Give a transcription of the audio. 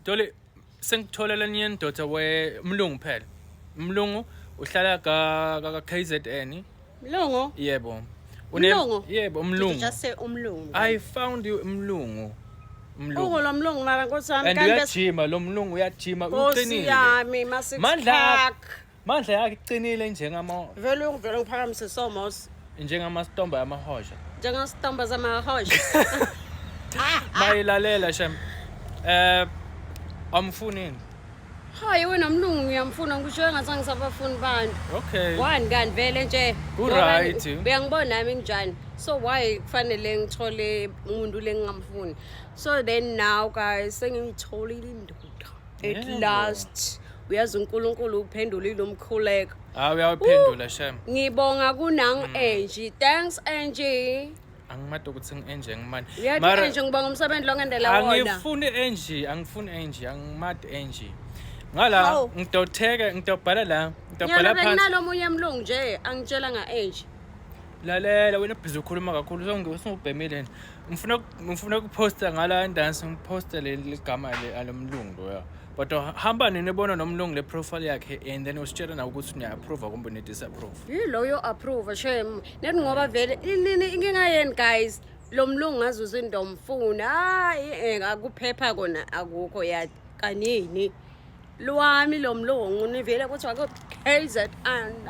Dolly, sengitholela nye indoda mlungu phela. Mlungu uhlala ka KZN. Mlungu? Yebo. Mlungu? Yebo, Did you mlungu. just say umlungu? I found you mlungu. Mlungu lo mlungu mara ngosami And uyajima lo mlungu uyajima uqinile. Yami mase Mandla yakhe iqinile njengama vele ngiphakamise somos njengama stomba amahosha. njengastomba zamahosha. Mayilalela shem. Amfunini. Hayi wena mlungu ngiyamfuna ngisho engathi ngisabafuni bani. Okay. Wani kanti vele nje. Right. Bengibona nami nginjani. So why kufanele ngithole umuntu lengingamfuni. So then now guys sengitholile indoda. At last uyazi uNkulunkulu uphendulile umkhuleko. Uyawuphendula shem. Ngibonga kunang Angie. Thanks Angie. Angimade ukuthi ngi-Angie ngimani. Mara Angie ngibonga umsebenzi lo ngendela wona. Angifuni Angie, angimade Angie. Ngala ngidobhala la, ngidobhala phansi. Nginalo omunye mlungu nje angitshela nga-Angie. Lalela wena busy ukhuluma kakhulu songibhemile. Ngifuna ukuposta ngala dance ngiposta le gama le alomlungu lo ya. But hamba ninebona nomlungu le profile yakhe and then usitshela na ukuthi unya approve kumbe ne disapprove. Yilo yo approve shem. Nethi ngoba vele inkinga yeni guys. Lo mlungu ngazuza indomfuna. Hayi akuphepha kona akukho ya kanini. Lwami lo mlungu nivele ukuthi wako KZN.